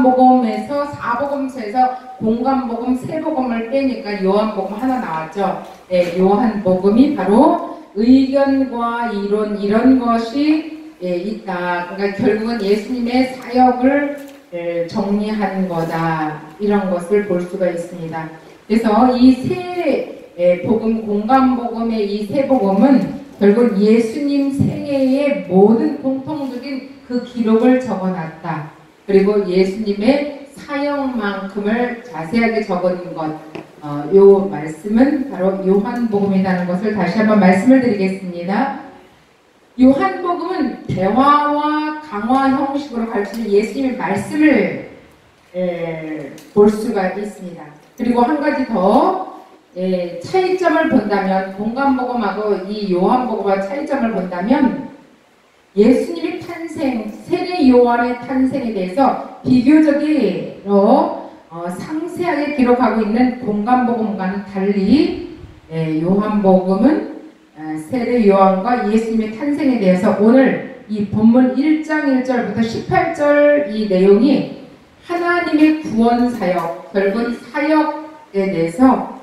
복음에서 사복음서에서 공관복음, 세복음을 빼니까 요한복음 하나 나왔죠. 네, 요한복음이 바로 의견과 이론 이런 것이 있다. 그러니까 결국은 예수님의 사역을 정리한 거다. 이런 것을 볼 수가 있습니다. 그래서 이 세 복음, 공관복음의 이 세 복음은 결국 예수님 생애의 모든 공통적인 그 기록을 적어놨다. 그리고 예수님의 사역만큼을 자세하게 적은 것, 요 말씀은 바로 요한복음이라는 것을 다시 한번 말씀을 드리겠습니다. 요한복음은 대화와 강화 형식으로 가르치는 예수님의 말씀을 볼 수가 있습니다. 그리고 한 가지 더 차이점을 본다면, 공관복음하고 이 요한복음과 차이점을 본다면 예수님의 탄생, 세례 요한의 탄생에 대해서 비교적으로 상세하게 기록하고 있는 공관복음과는 달리 요한복음은 세례 요한과 예수님의 탄생에 대해서 오늘 이 본문 1장 1절부터 18절 이 내용이 하나님의 구원 사역, 결국 사역에 대해서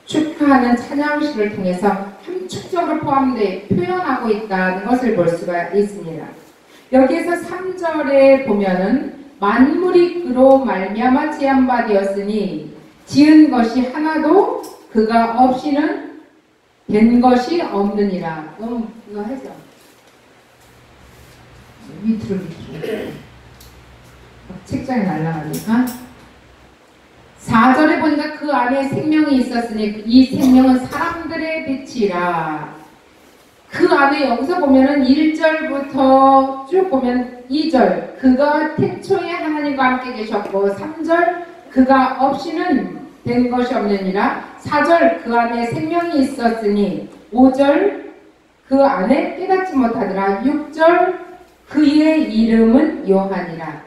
축하하는 찬양식을 통해서 함축적으로 포함되어 표현하고 있다는 것을 볼 수가 있습니다. 여기에서 3절에 보면은 만물이 그로 말미암아 지은 바 되었으니 지은 것이 하나도 그가 없이는 된 것이 없느니라. 이거 하죠. 밑으로 책장에 날아가니까 4절에 보니까 그 안에 생명이 있었으니 이 생명은 사람들의 빛이라. 그 안에 여기서 보면은 1절부터 쭉 보면 2절 그가 태초에 하나님과 함께 계셨고, 3절 그가 없이는 된 것이 없느니라, 4절 그 안에 생명이 있었으니, 5절 그 안에 깨닫지 못하더라, 6절 그의 이름은 요한이라,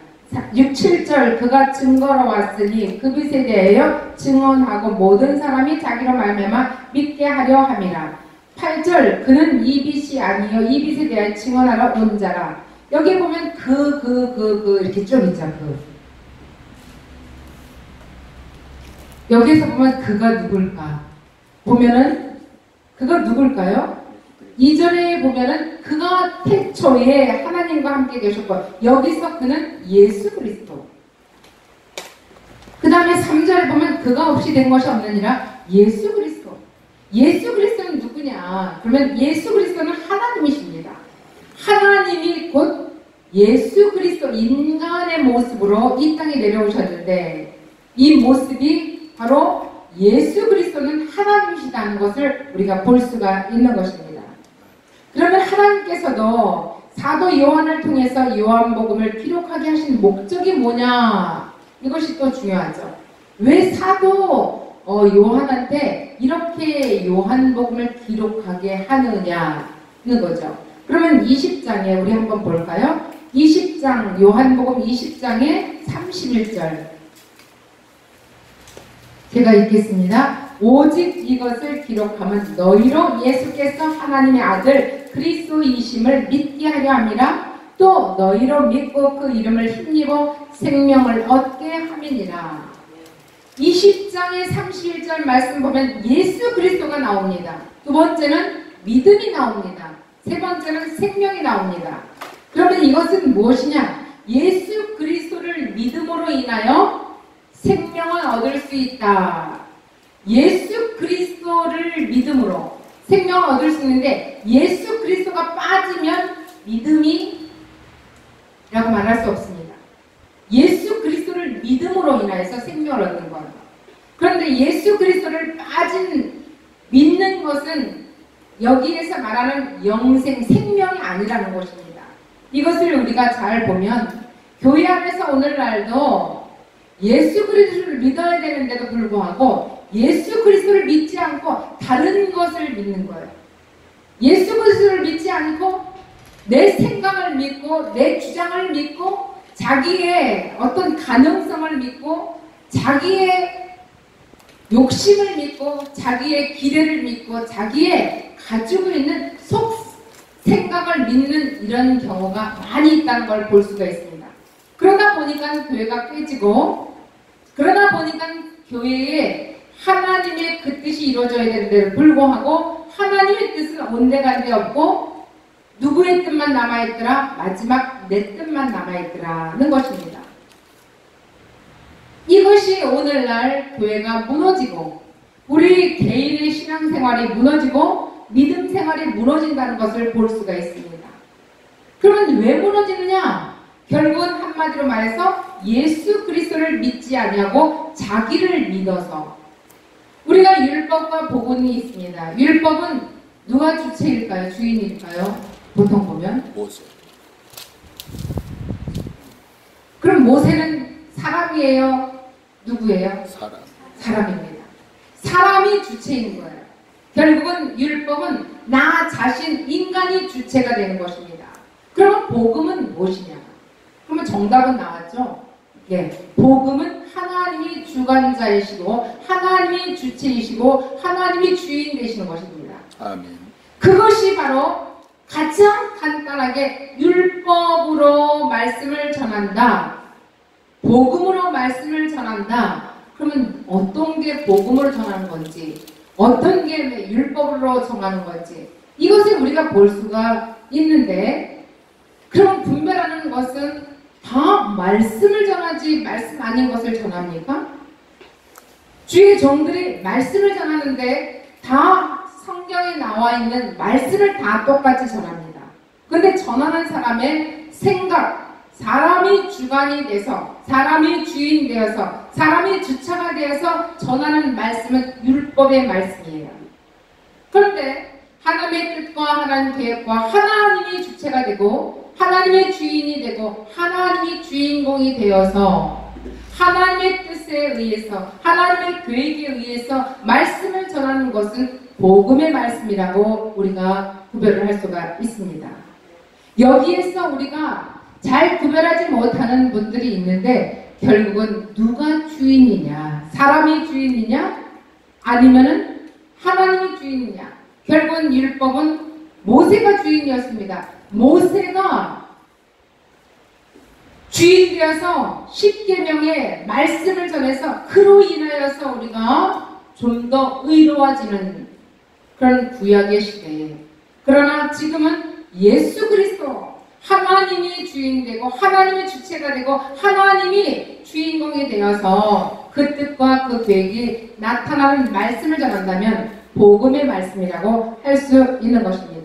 6, 7절 그가 증거로 왔으니 그 빛에 대하여 증언하고 모든 사람이 자기로 말미암아 믿게 하려 함이라. 8절 그는 이 빛이 아니요 이 빛에 대하여 증언하러 온 자라. 여기 보면 이렇게 쭉 있죠. 여기서 보면 그가 누굴까 보면은 그가 누굴까요? 2절에 보면은 그가 태초에 하나님과 함께 계셨고, 여기서 그는 예수 그리스도. 그 다음에 3절에 보면 그가 없이 된 것이 없느니라, 예수 그리스도. 예수 그리스도는 누구냐? 그러면 예수 그리스도는 하나님이십니다. 하나님이 곧 예수 그리스도 인간의 모습으로 이 땅에 내려오셨는데, 이 모습이 바로 예수 그리스도는 하나님이시다는 것을 우리가 볼 수가 있는 것입니다. 그러면 하나님께서도 사도 요한을 통해서 요한복음을 기록하게 하신 목적이 뭐냐? 이것이 또 중요하죠. 왜 사도 요한한테 이렇게 요한복음을 기록하게 하느냐는 거죠. 그러면 20장에 우리 한번 볼까요? 20장, 요한복음 20장의 31절 제가 읽겠습니다. 오직 이것을 기록하면 너희로 예수께서 하나님의 아들 그리스도이심을 믿게 하려 함이라. 또 너희로 믿고 그 이름을 힘입어 생명을 얻게 함이니라. 20장의 31절 말씀 보면 예수 그리스도가 나옵니다. 두 번째는 믿음이 나옵니다. 세 번째는 생명이 나옵니다. 그러면 이것은 무엇이냐? 예수 그리스도를 믿음으로 인하여 생명을 얻을 수 있다. 예수 그리스도를 믿음으로 생명을 얻을 수 있는데, 예수 그리스도가 빠지면 믿음이라고 말할 수 없습니다. 예수 그리스도를 믿음으로 인하여서 생명을 얻는 거예요. 그런데 예수 그리스도를 믿는 것은 여기에서 말하는 영생, 생명이 아니라는 것입니다. 이것을 우리가 잘 보면 교회 안에서 오늘날도 예수 그리스도를 믿어야 되는데도 불구하고 예수 그리스도를 믿지 않고 다른 것을 믿는 거예요. 예수 그리스도를 믿지 않고 내 생각을 믿고 내 주장을 믿고 자기의 어떤 가능성을 믿고 자기의 욕심을 믿고 자기의 기대를 믿고 자기의 가지고 있는 속 생각을 믿는 이런 경우가 많이 있다는 걸 볼 수가 있습니다. 그러다 보니까 교회가 깨지고, 그러다 보니까 교회에 하나님의 그 뜻이 이루어져야 되는데도 불구하고 하나님의 뜻은 온데간데 없고 누구의 뜻만 남아있더라? 마지막 내 뜻만 남아있더라는 것입니다. 이것이 오늘날 교회가 무너지고 우리 개인의 신앙생활이 무너지고 믿음 생활이 무너진다는 것을 볼 수가 있습니다. 그러면 왜 무너지느냐? 결국은 한마디로 말해서 예수 그리스도를 믿지 아니하고 자기를 믿어서. 우리가 율법과 복음이 있습니다. 율법은 누가 주체일까요? 주인일까요? 보통 보면 모세. 그럼 모세는 사람이에요? 누구예요? 사람. 사람입니다. 사람이 주체인 거예요. 결국은 율법은 나 자신, 인간이 주체가 되는 것입니다. 그러면 복음은 무엇이냐? 그러면 정답은 나왔죠? 예, 복음은 하나님이 주관자이시고 하나님이 주체이시고 하나님이 주인 되시는 것입니다. 아멘. 그것이 바로 가장 간단하게 율법으로 말씀을 전한다. 복음으로 말씀을 전한다. 그러면 어떤 게 복음으로 전하는 건지, 어떤 게 율법으로 전하는 건지, 이것을 우리가 볼 수가 있는데, 그럼 분별하는 것은 다 말씀을 전하지 말씀 아닌 것을 전합니까? 주의 종들이 말씀을 전하는데 다 성경에 나와 있는 말씀을 다 똑같이 전합니다. 그런데 전하는 사람의 생각, 사람이 주관이 돼서, 사람이 주인 되어서, 사람이 주체가 되어서 전하는 말씀은 율법의 말씀이에요. 그런데 하나님의 뜻과 하나님 계획과 하나님이 주체가 되고 하나님의 주인이 되고 하나님이 주인공이 되어서 하나님의 뜻에 의해서 하나님의 계획에 의해서 말씀을 전하는 것은 복음의 말씀이라고 우리가 구별을 할 수가 있습니다. 여기에서 우리가 잘 구별하지 못하는 분들이 있는데 결국은 누가 주인이냐? 사람이 주인이냐? 아니면은 하나님이 주인이냐? 결국은 율법은 모세가 주인이었습니다. 모세가 주인 되어서 십계명의 말씀을 전해서 그로 인하여서 우리가 좀 더 의로워지는 그런 구약의 시대에, 그러나 지금은 예수 그리스도 하나님이 주인 되고 하나님이 주체가 되고 하나님이 주인공이 되어서 그 뜻과 그 계획이 나타나는 말씀을 전한다면 복음의 말씀이라고 할 수 있는 것입니다.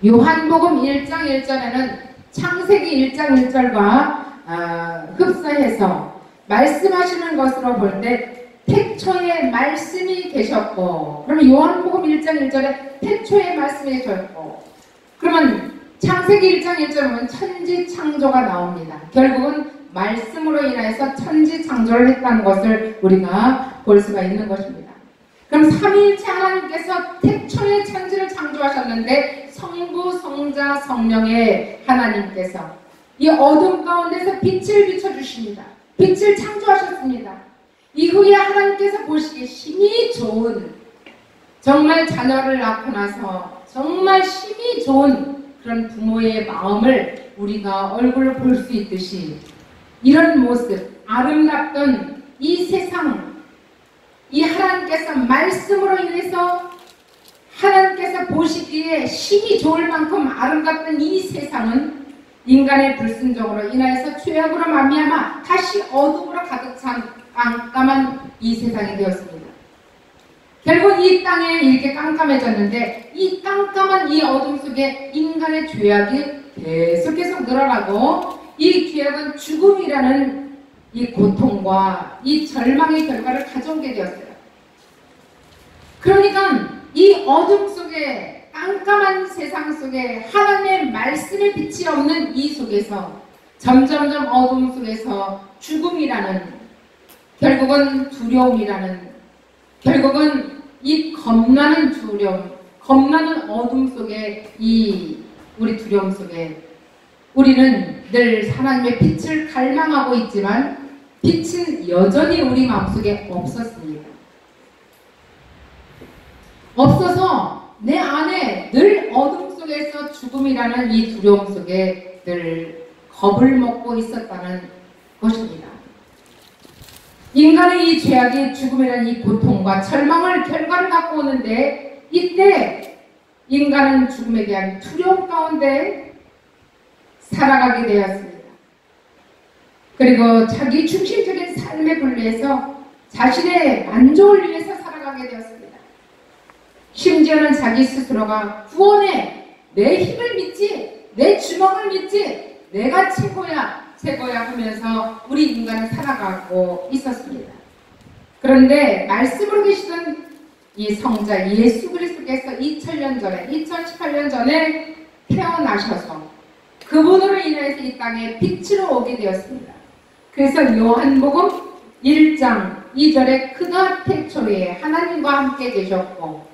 요한복음 1장 1절에는 창세기 1장 1절과 흡사해서 말씀하시는 것으로 볼 때 태초에 말씀이 계셨고, 그러면 요한복음 1장 1절에 태초에 말씀이 계셨고, 그러면 창세기 1장 1절은 천지 창조가 나옵니다. 결국은 말씀으로 인해서 천지 창조를 했다는 것을 우리가 볼 수가 있는 것입니다. 그럼 삼위일체 하나님께서 태초에 천지를 창조하셨는데 성부, 성자, 성령의 하나님께서 이 어둠 가운데서 빛을 비춰주십니다. 빛을 창조하셨습니다. 이후에 하나님께서 보시기에 힘이 좋은, 정말 자녀를 낳고 나서 정말 힘이 좋은 그런 부모의 마음을 우리가 얼굴을 볼 수 있듯이 이런 모습, 아름답던 이 세상, 이 하나님께서 말씀으로 인해서 하나님께서 보시기에 힘이 좋을 만큼 아름답던 이 세상은 인간의 불순종으로 인하여서 죄악으로 말미암아 다시 어둠으로 가득 찬 깜깜한 이 세상이 되었습니다. 결국 이 땅에 이렇게 깜깜해졌는데 이 깜깜한 이 어둠 속에 인간의 죄악이 계속 늘어나고 이 죄악은 죽음이라는 이 고통과 이 절망의 결과를 가져오게 되었어요. 그러니까 이 어둠 속에, 깜깜한 세상 속에 하나님의 말씀의 빛이 없는 이 속에서 점점점 어둠 속에서 죽음이라는, 결국은 두려움이라는, 결국은 이 겁나는 두려움, 겁나는 어둠 속에 이 우리 두려움 속에 우리는 늘 하나님의 빛을 갈망하고 있지만 빛은 여전히 우리 마음속에 없었습니다. 없어서 내 안에 늘 어둠 속에서 죽음이라는 이 두려움 속에 늘 겁을 먹고 있었다는 것입니다. 인간의 이 죄악이 죽음이라는 이 고통과 절망을 결과를 갖고 오는데, 이때 인간은 죽음에 대한 두려움 가운데 살아가게 되었습니다. 그리고 자기 중심적인 삶의 분리에서 자신의 만족을 위해서 살아가게 되었습니다. 심지어는 자기 스스로가 구원에 내 힘을 믿지, 내 주먹을 믿지, 내가 최고야 하면서 우리 인간은 살아가고 있었습니다. 그런데 말씀으로 계시던 이 성자 예수 그리스도께서 2000년 전에, 2018년 전에 태어나셔서 그분으로 인해서 이 땅에 빛으로 오게 되었습니다. 그래서 요한복음 1장 2절에 그가 태초에 하나님과 함께 계셨고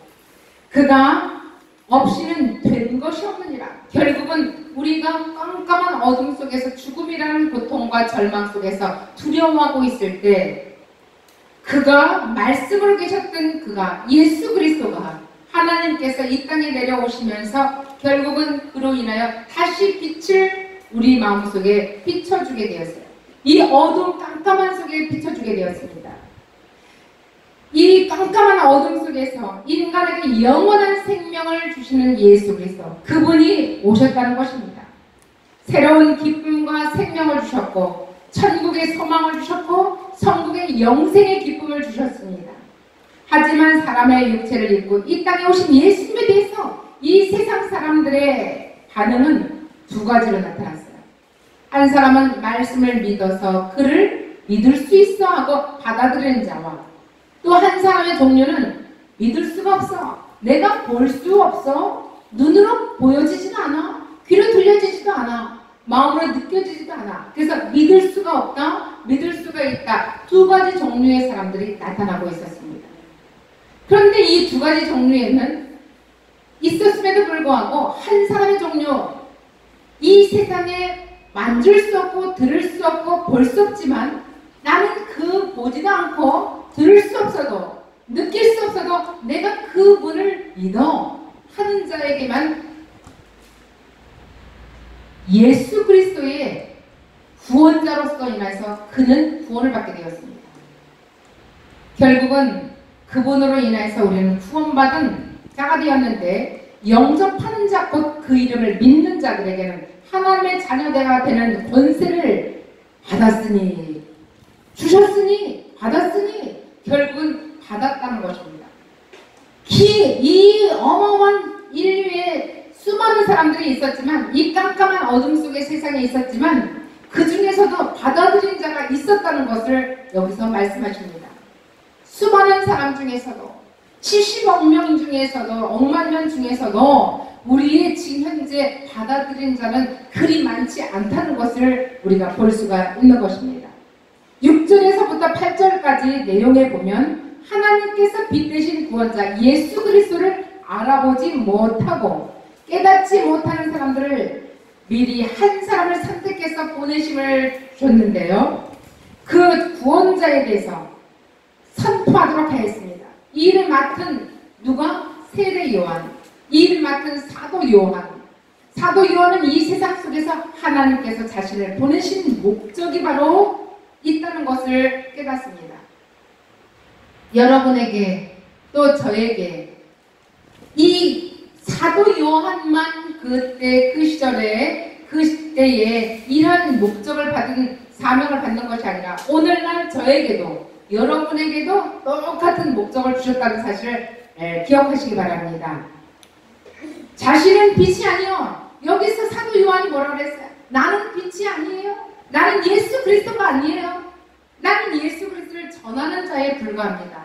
그가 없이는 된 것이 없느니라. 결국은 우리가 깜깜한 어둠 속에서 죽음이라는 고통과 절망 속에서 두려워하고 있을 때 그가 말씀으로 계셨던 그가 예수 그리스도가 하나님께서 이 땅에 내려오시면서 결국은 그로 인하여 다시 빛을 우리 마음속에 비춰주게 되었어요. 이 어두운 깜깜한 속에 비춰주게 되었습니다. 이 깜깜한 어둠 속에서 인간에게 영원한 생명을 주시는 예수 그리스도, 그분이 오셨다는 것입니다. 새로운 기쁨과 생명을 주셨고 천국의 소망을 주셨고 천국의 영생의 기쁨을 주셨습니다. 하지만 사람의 육체를 입고 이 땅에 오신 예수님에 대해서 이 세상 사람들의 반응은 두 가지로 나타났어요. 한 사람은 말씀을 믿어서 그를 믿을 수 있어 하고 받아들이는 자와, 또 한 사람의 종류는 믿을 수가 없어, 내가 볼 수 없어, 눈으로 보여지지도 않아, 귀로 들려지지도 않아, 마음으로 느껴지지도 않아, 그래서 믿을 수가 없다, 믿을 수가 있다, 두 가지 종류의 사람들이 나타나고 있었습니다. 그런데 이 두 가지 종류에는 있었음에도 불구하고 한 사람의 종류, 이 세상에 만질 수 없고 들을 수 없고 볼 수 없지만 나는 그 보지도 않고 들을 수 없어도 느낄 수 없어도 내가 그분을 믿어 하는 자에게만 예수 그리스도의 구원자로서 인해서 그는 구원을 받게 되었습니다. 결국은 그분으로 인해서 우리는 구원받은 자가 되었는데, 영접하는 자, 곧 그 이름을 믿는 자들에게는 하나님의 자녀가 되는 권세를 받았으니, 주셨으니, 받았으니, 결국은 받았다는 것입니다. 이 어마어마한 인류의 수많은 사람들이 있었지만, 이 깜깜한 어둠 속의 세상에 있었지만 그 중에서도 받아들인 자가 있었다는 것을 여기서 말씀하십니다. 수많은 사람 중에서도, 70억 명 중에서도, 억만 명 중에서도 우리의 지금 현재 받아들인 자는 그리 많지 않다는 것을 우리가 볼 수가 있는 것입니다. 6절에서부터 8절까지 내용에 보면 하나님께서 빛되신 구원자 예수 그리스도를 알아보지 못하고 깨닫지 못하는 사람들을 미리 한 사람을 선택해서 보내심을 줬는데요, 그 구원자에 대해서 선포하도록 하였습니다. 이 일을 맡은 누가? 세례 요한. 이 일을 맡은 사도 요한. 사도 요한은 이 세상 속에서 하나님께서 자신을 보내신 목적이 바로 있다는 것을 깨닫습니다. 여러분에게 또 저에게 이 사도 요한만 그때 그 시절에 그때에 이런 목적을 받은 사명을 받는 것이 아니라 오늘날 저에게도 여러분에게도 똑같은 목적을 주셨다는 사실을 기억하시기 바랍니다. 자신은 빛이 아니요. 여기서 사도 요한이 뭐라고 그랬어요? 나는 빛이 아니에요. 나는 예수 그리스도가 아니에요. 나는 예수 그리스도를 전하는 자에 불과합니다.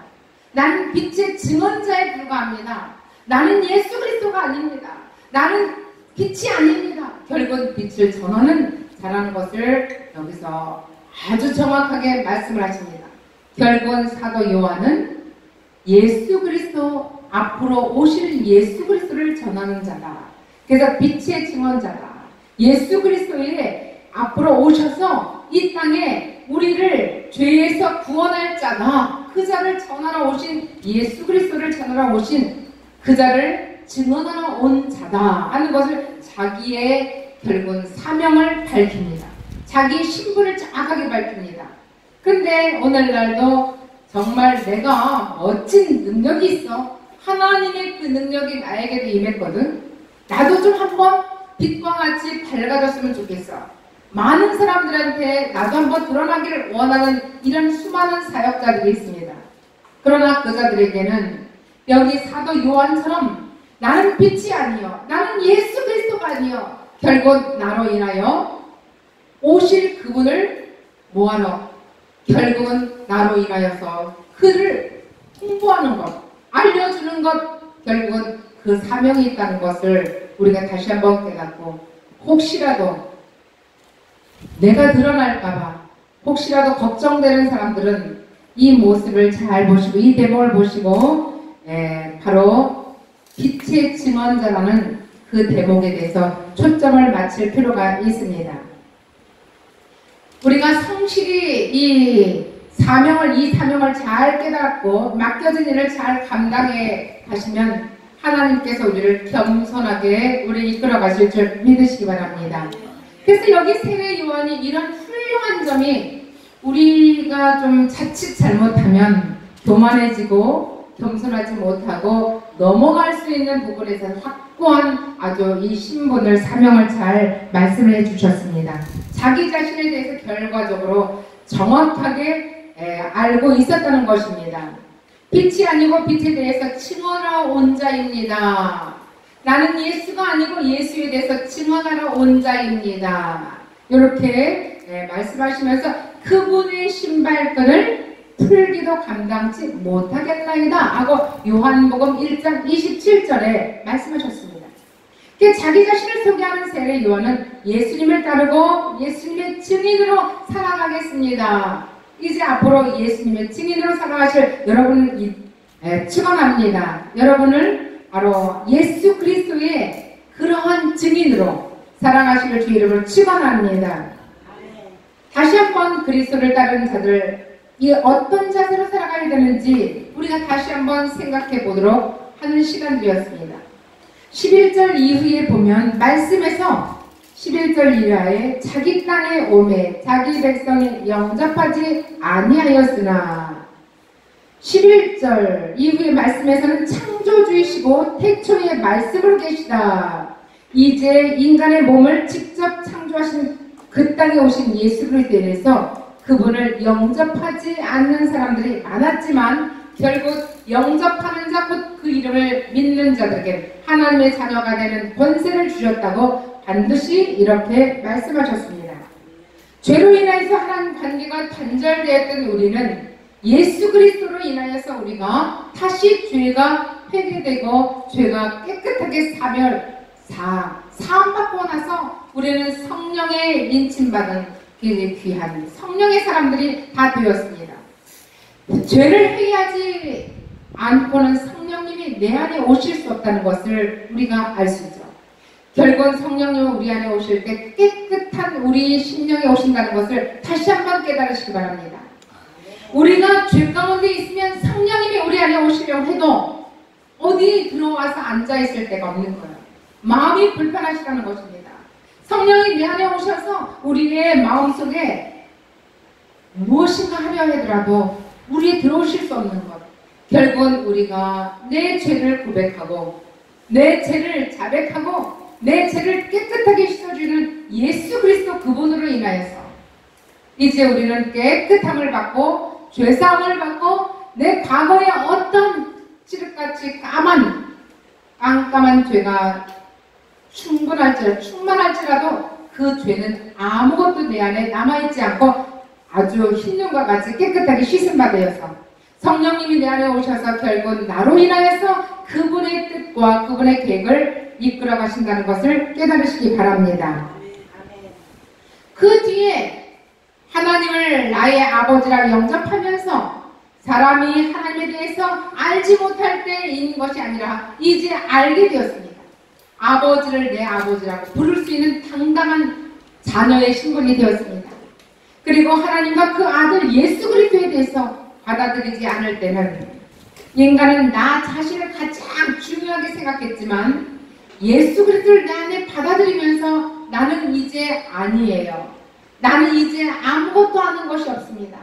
나는 빛의 증언자에 불과합니다. 나는 예수 그리스도가 아닙니다. 나는 빛이 아닙니다. 결국은 빛을 전하는 자라는 것을 여기서 아주 정확하게 말씀을 하십니다. 결국은 사도 요한은 예수 그리스도, 앞으로 오실 예수 그리스도를 전하는 자다. 그래서 빛의 증언자다. 예수 그리스도의 앞으로 오셔서 이 땅에 우리를 죄에서 구원할 자다. 그 자를 전하러 오신, 예수 그리스도를 전하러 오신 그 자를 증언하러 온 자다 하는 것을 자기의 결국은 사명을 밝힙니다. 자기 신분을 정확하게 밝힙니다. 근데 오늘날도 정말 내가 멋진 능력이 있어. 하나님의 그 능력이 나에게도 임했거든. 나도 좀 한번 빛과 같이 밝아졌으면 좋겠어. 많은 사람들한테 나도 한번 드러나기를 원하는 이런 수많은 사역자들이 있습니다. 그러나 그자들에게는 여기 사도 요한처럼 나는 빛이 아니요, 나는 예수 그리스도가 아니요, 결국 나로 인하여 오실 그분을 뭐하노? 결국은 나로 인하여서 그를 홍보하는 것, 알려주는 것, 결국은 그 사명이 있다는 것을 우리가 다시 한번 깨닫고, 혹시라도 내가 드러날까봐 혹시라도 걱정되는 사람들은 이 모습을 잘 보시고, 이 대목을 보시고, 바로 빛의 증언자라는 그 대목에 대해서 초점을 맞출 필요가 있습니다. 우리가 성실히 이 사명을 잘 깨닫고 맡겨진 일을 잘 감당해 가시면 하나님께서 우리를 겸손하게 우리 이끌어 가실 줄 믿으시기 바랍니다. 그래서 여기 세례 요한이 이런 훌륭한 점이 우리가 좀 자칫 잘못하면 교만해지고 겸손하지 못하고 넘어갈 수 있는 부분에서 확고한 아주 이 신분을 사명을 잘 말씀을 해주셨습니다. 자기 자신에 대해서 결과적으로 정확하게 알고 있었다는 것입니다. 빛이 아니고 빛에 대해서 증언하러 온 자입니다. 나는 예수가 아니고 예수에 대해서 증언하러 온 자입니다. 이렇게 말씀하시면서 그분의 신발끈을 풀기도 감당치 못하겠나이다 하고 요한복음 1장 27절에 말씀하셨습니다. 자기 자신을 소개하는 세례 요한은 예수님을 따르고 예수님의 증인으로 살아가겠습니다. 이제 앞으로 예수님의 증인으로 살아가실 여러분을 축원합니다. 여러분을 바로 예수 그리스도의 그러한 증인으로 살아가시길 주 이름으로 축원합니다. 다시 한번 그리스도를 따르는 자들, 이 어떤 자세로 살아가야 되는지 우리가 다시 한번 생각해 보도록 하는 시간들이었습니다. 11절 이후에 보면 말씀에서 11절 이하에 자기 땅에 오매 자기 백성이 영접하지 아니하였으나 11절 이후의 말씀에서는 창조주이시고 태초에 말씀으로 계시다. 이제 인간의 몸을 직접 창조하신 그 땅에 오신 예수 그리스도에 대해서 그분을 영접하지 않는 사람들이 많았지만 결국 영접하는 자, 곧 그 이름을 믿는 자들에게 하나님의 자녀가 되는 권세를 주셨다고 반드시 이렇게 말씀하셨습니다. 죄로 인하여서 하나님 관계가 단절되었던 우리는 예수 그리스도로 인하여서 우리가 다시 죄가 회개되고 죄가 깨끗하게 사함받고 나서 우리는 성령의 인침받은 귀한 성령의 사람들이 다 되었습니다. 죄를 회개하지 않고는 성령님이 내 안에 오실 수 없다는 것을 우리가 알 수 있죠. 결국은 성령님은 우리 안에 오실 때 깨끗한 우리 심령에 오신다는 것을 다시 한번 깨달으시기 바랍니다. 우리가 죄 가운데 있으면 성령님이 우리 안에 오시려고 해도 어디 들어와서 앉아있을 데가 없는 거예요. 마음이 불편하시다는 것입니다. 성령이 내 안에 오셔서 우리의 마음속에 무엇인가 하려 하더라도 우리에 들어오실 수 없는 것. 결국은 우리가 내 죄를 고백하고 내 죄를 자백하고 내 죄를 깨끗하게 씻어주는 예수 그리스도 그분으로 인하여서 이제 우리는 깨끗함을 받고 죄사함을 받고 내 과거의 어떤 칠흑같이 깜깜한 죄가 충만할지라도 그 죄는 아무것도 내 안에 남아있지 않고 아주 흰눈과 같이 깨끗하게 씻음 받으여서 성령님이 내 안에 오셔서 결국 나로 인하여서 그분의 뜻과 그분의 계획을 이끌어 가신다는 것을 깨달으시기 바랍니다. 그 뒤에 하나님을 나의 아버지라 영접하면서 사람이 하나님에 대해서 알지 못할 때인 것이 아니라 이제 알게 되었습니다. 아버지를 내 아버지라고 부를 수 있는 당당한 자녀의 신분이 되었습니다. 그리고 하나님과 그 아들 예수 그리스도에 대해서 받아들이지 않을 때는 인간은 나 자신을 가장 중요하게 생각했지만 예수 그리스도를 내 안에 받아들이면서 나는 이제 아니에요. 나는 이제 아무것도 하는 것이 없습니다.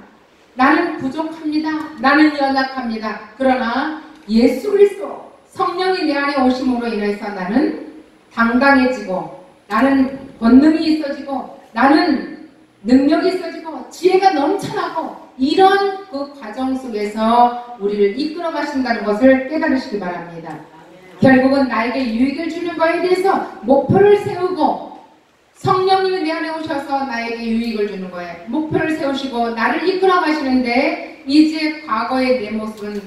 나는 부족합니다. 나는 연약합니다. 그러나 예수 그리스도 성령이 내 안에 오심으로 인해서 나는 당당해지고, 나는 권능이 있어지고, 나는 능력이 있어지고, 지혜가 넘쳐나고, 이런 그 과정 속에서 우리를 이끌어 가신다는 것을 깨달으시기 바랍니다. 결국은 나에게 유익을 주는 거에 대해서 목표를 세우고, 성령님이 내 안에 오셔서 나에게 유익을 주는 거예요. 목표를 세우시고 나를 이끌어 가시는데, 이제 과거의 내 모습은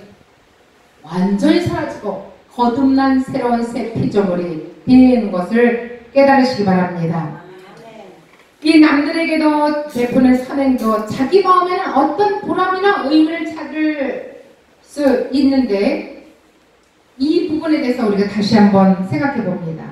완전히 사라지고 거듭난 새로운 새 피조물이 되는 것을 깨달으시기 바랍니다. 이 남들에게도 베푸는 선행도 자기 마음에는 어떤 보람이나 의미를 찾을 수 있는데, 이 부분에 대해서 우리가 다시 한번 생각해 봅니다.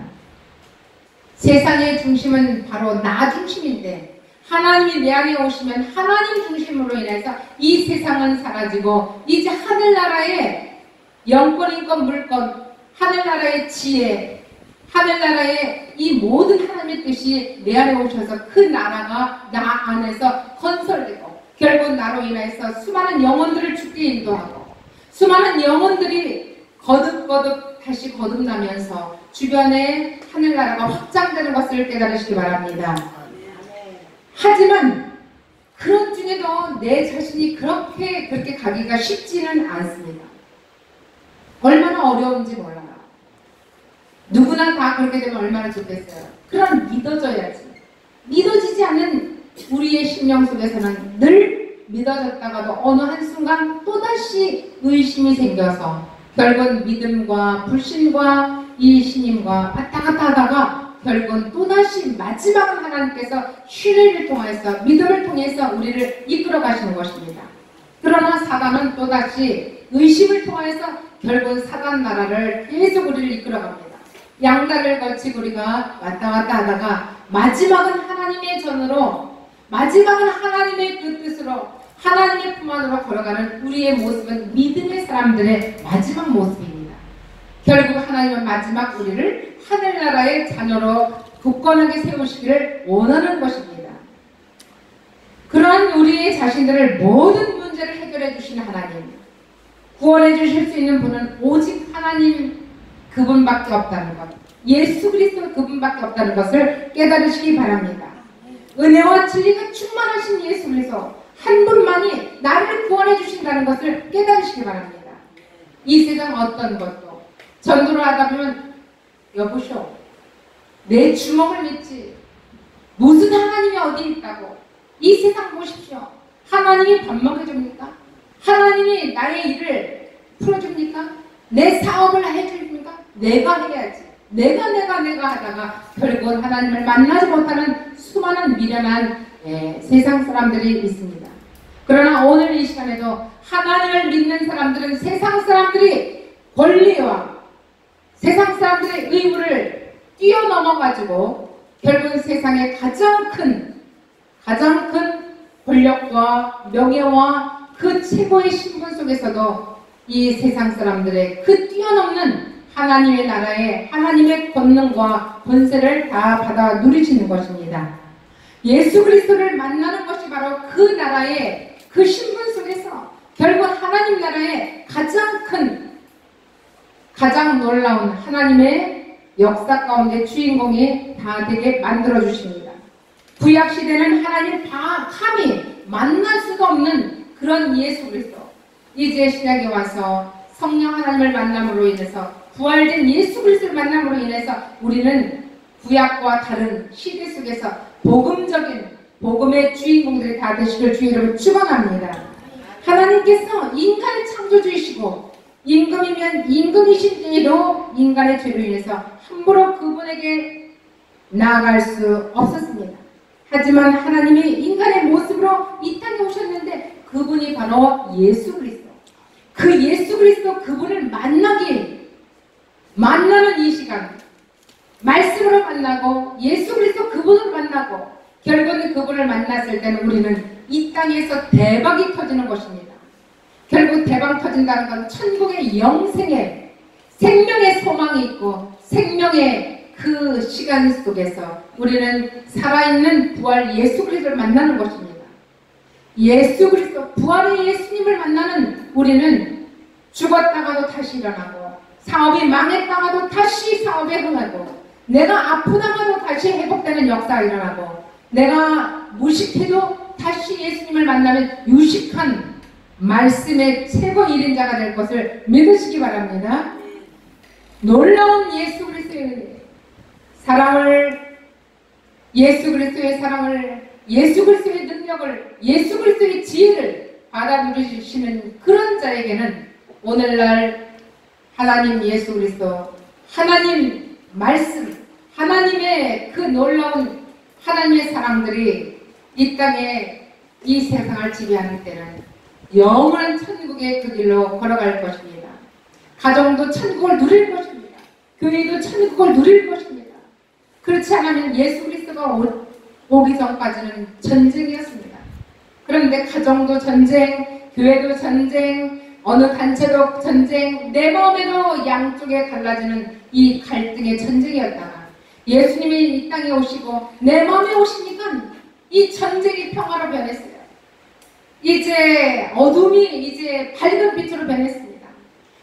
세상의 중심은 바로 나 중심인데, 하나님이 내 안에 오시면 하나님 중심으로 인해서 이 세상은 사라지고, 이제 하늘나라의 영권인권 물권, 하늘나라의 지혜, 하늘나라의 이 모든 하나님의 뜻이 내 안에 오셔서 그 나라가 나 안에서 건설되고, 결국 나로 인해서 수많은 영혼들을 죽게 인도하고, 수많은 영혼들이 거듭거듭 다시 거듭나면서 주변에 하늘나라가 확장되는 것을 깨달으시기 바랍니다. 하지만 그런 중에도 내 자신이 그렇게 가기가 쉽지는 않습니다. 얼마나 어려운지 몰라요. 누구나 다 그렇게 되면 얼마나 좋겠어요. 그럼 믿어져야지. 믿어지지 않는 우리의 심령 속에서는 늘 믿어졌다가도 어느 한순간 또다시 의심이 생겨서 결국은 믿음과 불신과 이 신임과 왔다 갔다 하다가 결국은 또다시 마지막은 하나님께서 신뢰를 통해서, 믿음을 통해서 우리를 이끌어 가시는 것입니다. 그러나 사단은 또다시 의심을 통해서 결국은 사단 나라를 계속 우리를 이끌어 갑니다. 양날을 거치고 우리가 왔다 갔다 하다가 마지막은 하나님의 전으로, 마지막은 하나님의 그 뜻으로, 하나님의 품 안으로 걸어가는 우리의 모습은 믿음의 사람들의 마지막 모습입니다. 결국 하나님은 마지막 우리를 하늘나라의 자녀로 굳건하게 세우시기를 원하는 것입니다. 그러한 우리의 자신들을 모든 문제를 해결해 주시는 하나님, 구원해 주실 수 있는 분은 오직 하나님 그분밖에 없다는 것, 예수 그리스도 그분밖에 없다는 것을 깨달으시기 바랍니다. 은혜와 진리가 충만하신 예수 그리스도 한 분만이 나를 구원해 주신다는 것을 깨달으시기 바랍니다. 이 세상 어떤 것도 전도를 하다 보면, 여보쇼, 내 주먹을 믿지 무슨 하나님이 어디 있다고, 이 세상 보십시오. 하나님이 밥 먹여줍니까? 하나님이 나의 일을 풀어줍니까? 내 사업을 해줍니까? 내가 해야지. 내가 하다가 결국은 하나님을 만나지 못하는 수많은 미련한 세상 사람들이 있습니다. 그러나 오늘 이 시간에도 하나님을 믿는 사람들은 세상 사람들이 권리와 세상 사람들의 의무를 뛰어넘어가지고 결국은 세상의 가장 큰 권력과 명예와 그 최고의 신분 속에서도 이 세상 사람들의 그 뛰어넘는 하나님의 나라에 하나님의 권능과 권세를 다 받아 누리시는 것입니다. 예수 그리스도를 만나는 것이 바로 그 나라의 그 신분 속에서 결국 하나님 나라의 가장 놀라운 하나님의 역사 가운데 주인공이 다 되게 만들어 주십니다. 구약시대는 하나님 감히 만날 수가 없는 그런 예수 그리스도, 이제 신약에 와서 성령 하나님을 만남으로 인해서, 부활된 예수 그리스도를 만남으로 인해서 우리는 구약과 다른 시대 속에서 복음의 주인공들이 다 되시길 주의 이름으로 축원합니다. 하나님께서 인간의 창조주이시고 임금이면 임금이신 때에도 인간의 죄로 인해서 함부로 그분에게 나아갈 수 없었습니다. 하지만 하나님이 인간의 모습으로 이 땅에 오셨는데 그분이 바로 예수 그리스도, 그 예수 그리스도 그분을 만나는 이 시간, 말씀으로 만나고 예수 그리스도 그분을 만나고 결국은 그분을 만났을 때는 우리는 이 땅에서 대박이 터지는 것입니다. 결국 대박 터진다는 건 천국의 영생의 생명의 소망이 있고 생명의 그 시간 속에서 우리는 살아있는 부활 예수 그리스도를 만나는 것입니다. 예수 그리스도, 부활의 예수님을 만나는 우리는 죽었다가도 다시 일어나고, 사업이 망했다가도 다시 사업에 흥하고, 내가 아프다가도 다시 회복되는 역사가 일어나고, 내가 무식해도 다시 예수님을 만나면 유식한 말씀의 최고 1인자가 될 것을 믿으시기 바랍니다. 놀라운 예수 그리스도의 사랑을, 예수 그리스도의 사랑을, 예수 그리스도의 능력을, 예수 그리스도의 지혜를 받아 누리시는 그런 자에게는 오늘날 하나님 예수 그리스도, 하나님 말씀, 하나님의 그 놀라운 하나님의 사랑들이 이 땅에 이 세상을 지배하는 때는 영원한 천국의 그 길로 걸어갈 것입니다. 가정도 천국을 누릴 것입니다. 교회도 천국을 누릴 것입니다. 그렇지 않으면 예수 그리스도가 오기 전까지는 전쟁이었습니다. 그런데 가정도 전쟁, 교회도 전쟁, 어느 단체도 전쟁, 내 마음에도 양쪽에 갈라지는 이 갈등의 전쟁이었다가 예수님이 이 땅에 오시고 내 마음에 오시니까 이 전쟁이 평화로 변했어요. 이제 어둠이 이제 밝은 빛으로 변했습니다.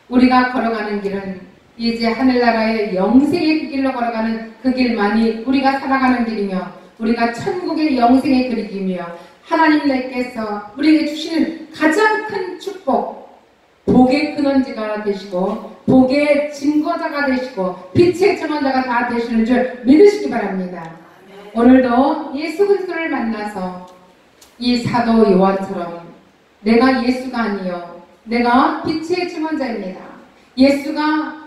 우리가 걸어가는 길은 이제 하늘나라의 영생의 그 길로 걸어가는 그 길만이 우리가 살아가는 길이며, 우리가 천국의 영생의 그리기며, 하나님 내께서 우리에게 주시는 가장 큰 축복, 복의 근원지가 되시고 복의 증거자가 되시고 빛의 증언자가 다 되시는 줄 믿으시기 바랍니다. 오늘도 예수 그리스도를 만나서 이 사도 요한처럼 내가 예수가 아니요 내가 빛의 증언자입니다. 예수가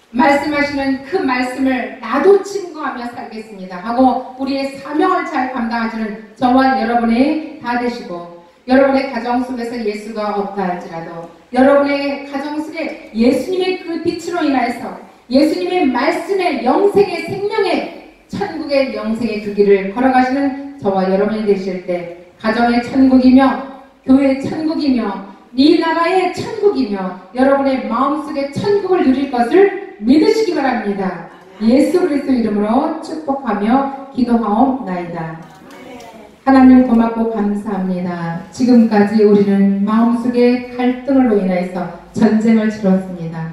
말씀하시는 그 말씀을 나도 증거하며 살겠습니다 하고 우리의 사명을 잘 감당하시는 저와 여러분이 다 되시고, 여러분의 가정 속에서 예수가 없다 할지라도 여러분의 가정 속에 예수님의 그 빛으로 인하여서 예수님의 말씀의 영생의 생명의 천국의 영생의 그 길을 걸어가시는 저와 여러분이 되실 때 가정의 천국이며 교회의 천국이며 이 나라의 천국이며 여러분의 마음속에 천국을 누릴 것을 믿으시기 바랍니다. 예수 그리스도 이름으로 축복하며 기도하옵나이다. 하나님 고맙고 감사합니다. 지금까지 우리는 마음속에 갈등으로 인해서 전쟁을 치렀습니다.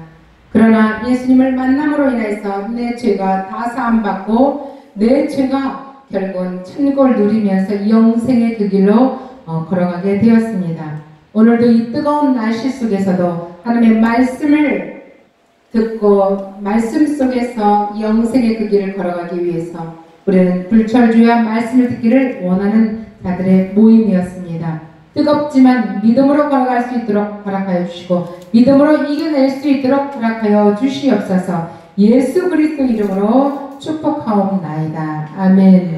그러나 예수님을 만남으로 인해서 내 죄가 다 사함받고 내 죄가 결국은 천국을 누리면서 영생의 그 길로 걸어가게 되었습니다. 오늘도 이 뜨거운 날씨 속에서도 하나님의 말씀을 듣고 말씀 속에서 영생의 그 길을 걸어가기 위해서 우리는 불철주야 말씀을 듣기를 원하는 자들의 모임이었습니다. 뜨겁지만 믿음으로 걸어갈 수 있도록 허락하여 주시고 믿음으로 이겨낼 수 있도록 허락하여 주시옵소서. 예수 그리스도 이름으로 축복하옵나이다. 아멘.